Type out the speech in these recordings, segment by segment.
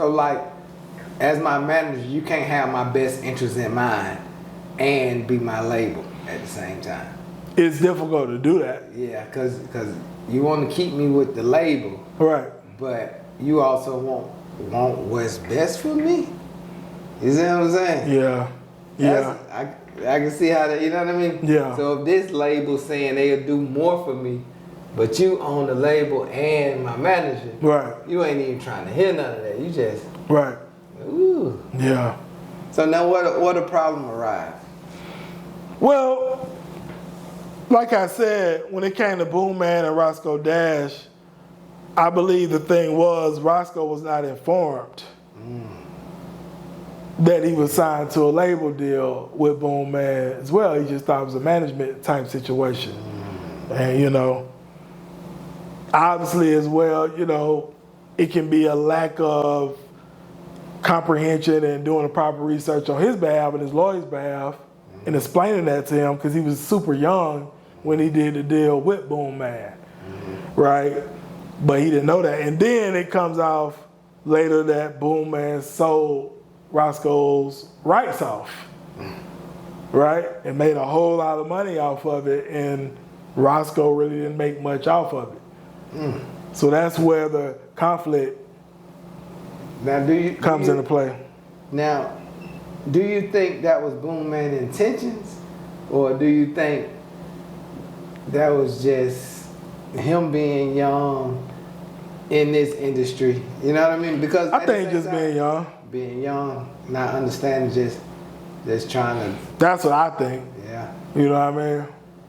So like, as my manager, you can't have my best interest in mind and be my label at the same time. It's difficult to do that. Yeah, cause you want to keep me with the label, Right. but you also want what's best for me. You see what I'm saying? Yeah. Yeah. I can see how that. You know what I mean? Yeah. So if this label saying they'll do more for me, but you own the label and my manager, Right. you ain't even trying to hear none of that. You just Right. ooh. Yeah. So now what a problem arrived? Well, like I said, when it came to Boom Man and Roscoe Dash, I believe the thing was Roscoe was not informed that he was signed to a label deal with Boom Man as well. He just thought it was a management type situation. And, you know, obviously as well, you know, it can be a lack of comprehension and doing the proper research on his behalf and his lawyer's behalf and explaining that to him because he was super young when he did the deal with Boom Man, right? But he didn't know that. And then it comes off later that Boom Man sold Roscoe's rights off, right? And made a whole lot of money off of it, and Roscoe really didn't make much off of it. So that's where the conflict Now comes into play. Now, do you think that was Boom Man's intentions, or do you think that was just him being young in this industry? You know what I mean? Because I think just being young, not understanding, just trying to. That's what I think. Yeah. You know what I mean?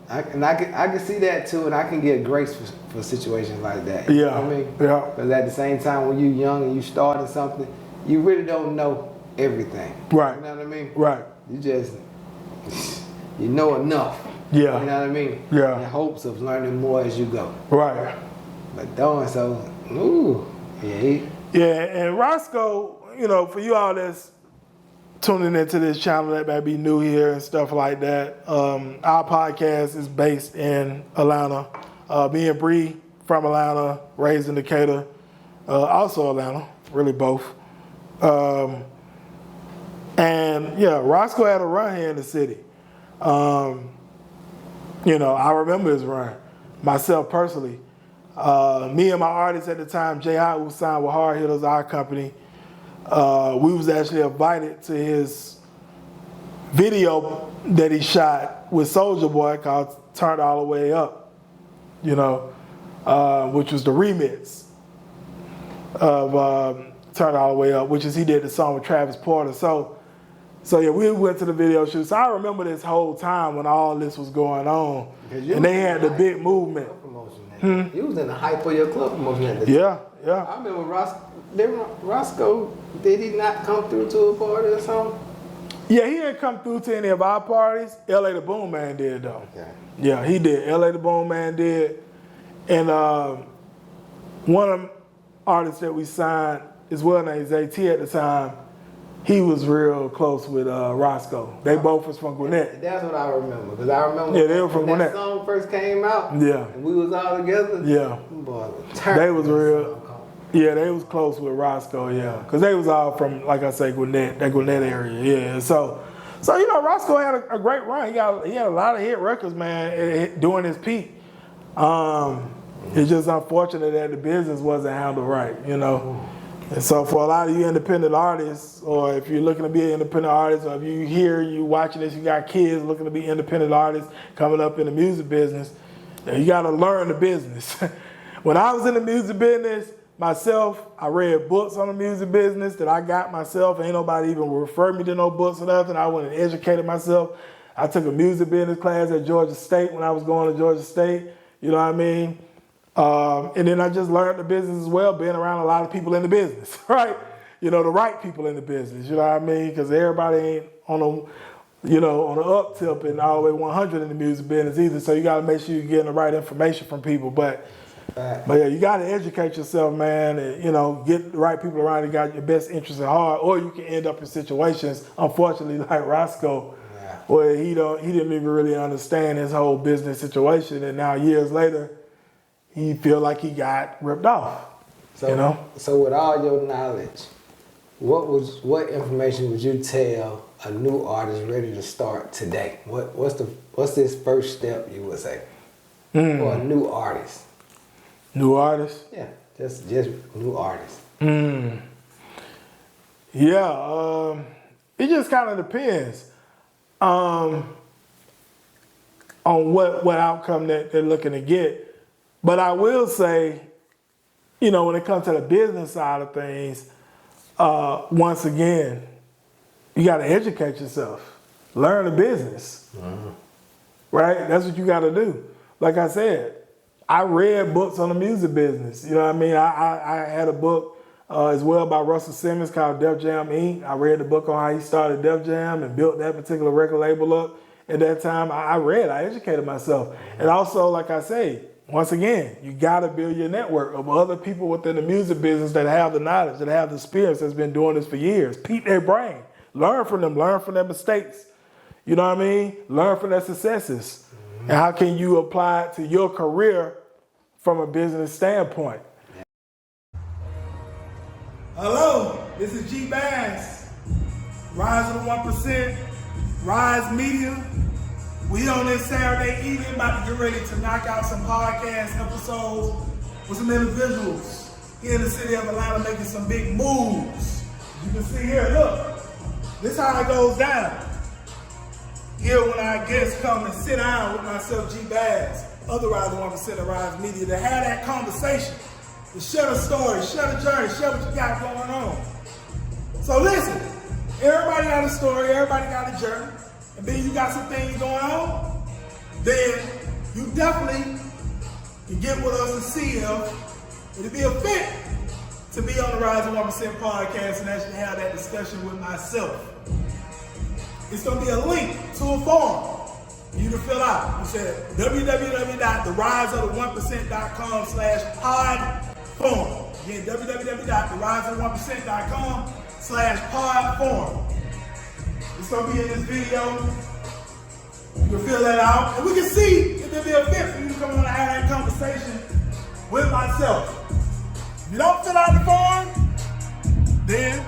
I can see that too, and I can get grace for situations like that. Yeah. You know what I mean? Yeah. But at the same time, when you're young and you starting something, you really don't know everything. Right. You know what I mean? Right. You know enough. Yeah. You know what I mean? Yeah. In hopes of learning more as you go. Right. But doing so, ooh, yeah. Yeah, and Roscoe, you know, for you all that's tuning into this channel that may be new here and stuff like that, our podcast is based in Atlanta. Me and Bri from Atlanta, raised in Decatur, also Atlanta, really both. And yeah, Roscoe had a run here in the city. You know, I remember his run, myself personally. Me and my artist at the time, Jay Hot, who signed with Hard Hitters, our company, we was actually invited to his video that he shot with Soulja Boy called Turned All the Way Up, you know, which was the remix of Turned All the Way Up, which is he did the song with Travis Porter. So yeah, we went to the video shoot. So I remember this whole time when all this was going on, and they had the big movement. You was in the hype of your club promotion at the time. Yeah. I remember Roscoe, did he not come through to a party or something? Yeah, he didn't come through to any of our parties. LA the Boom Man did though. Okay. Yeah, he did. LA the Boom Man did. And one of them artists that we signed, as well named ZT at the time, he was real close with Roscoe. They both was from Gwinnett. That's what I remember. Because I remember Yeah, they were from when that Gwinnett. song first came out. Yeah. And we was all together. Yeah. Boy, They was real. Yeah, they was close with Roscoe, yeah. Because they was all from, like I say, Gwinnett, that Gwinnett area, yeah. So you know, Roscoe had a great run. He had a lot of hit records, man, during his peak. It's just unfortunate that the business wasn't handled right, you know. And so for a lot of you independent artists, or if you're looking to be an independent artist, or if you watching this, you got kids looking to be independent artists coming up in the music business, you got to learn the business. When I was in the music business, myself, I read books on the music business that I got myself. Ain't nobody even referred me to no books or nothing. I went and educated myself. I took a music business class at Georgia State when I was going to Georgia State. You know what I mean? And then I just learned the business as well, being around a lot of people in the business, right? You know, the right people in the business, you know what I mean? Because everybody ain't on the up tip and all the way 100 in the music business either. So you got to make sure you're getting the right information from people. But yeah, you got to educate yourself, man, and, you know, get the right people around you got your best interests at heart, or you can end up in situations, unfortunately, like Roscoe, where he didn't even really understand his whole business situation, and now years later, he feel like he got ripped off. So, you know. So with all your knowledge, what information would you tell a new artist ready to start today? What's this first step you would say for a new artist? New artist? Yeah, just new artists. Yeah, it just kind of depends on what outcome that they're looking to get. But I will say, you know, when it comes to the business side of things, once again, you got to educate yourself, learn the business, right? That's what you got to do. Like I said, I read books on the music business. You know what I mean? I had a book as well by Russell Simmons called Def Jam Inc. I read the book on how he started Def Jam and built that particular record label up. At that time, I educated myself. And also, like I say, once again, you got to build your network of other people within the music business that have the knowledge, that have the experience, that's been doing this for years. Peep their brain. Learn from them. Learn from their mistakes. You know what I mean? Learn from their successes. And how can you apply it to your career from a business standpoint? Hello, this is G Bass, Rise of the 1%, Rise Media. We on this Saturday evening about to get ready to knock out some podcast episodes with some individuals here in the city of Atlanta making some big moves. You can see here, look, this is how it goes down. Here when our guests come and sit down with myself, G Bass, other Rise of 1% of Rise Media, to have that conversation, to share the story, share the journey, share what you got going on. So listen, everybody got a story, everybody got a journey. And then you got some things going on, then you definitely can get with us and see if it'll be a fit to be on the Rise of 1% podcast and actually have that discussion with myself. It's going to be a link to a form for you to fill out. You said www.theriseofthe1%.com/pod-form. Again, www.theriseofthe1%.com/pod-form. It's going to be in this video. You can fill that out. And we can see if there'll be a fit for you to come on and have that conversation with myself. If you don't fill out the form, then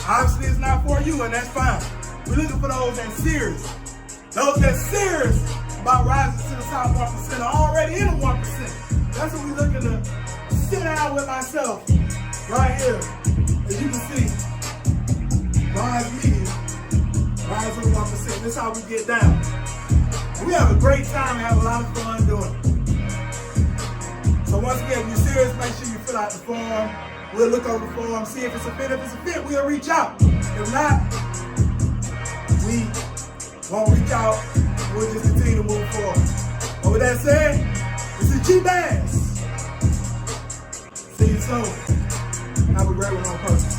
obviously it's not for you, and that's fine. We're looking for those that's serious. Those that's serious about rising to the top 1% are already in the 1%. That's what we're looking to sit down with myself right here. As you can see, Rise Media. Rise of the 1%. This is how we get down. We have a great time and have a lot of fun doing it. So once again, if you're serious, make sure you fill out the form. We'll look over the form, see if it's a fit. If it's a fit, we'll reach out. If not, we won't reach out. We'll just continue to move forward. But with that said, this is G Bass. See you soon. Have a great one on purpose.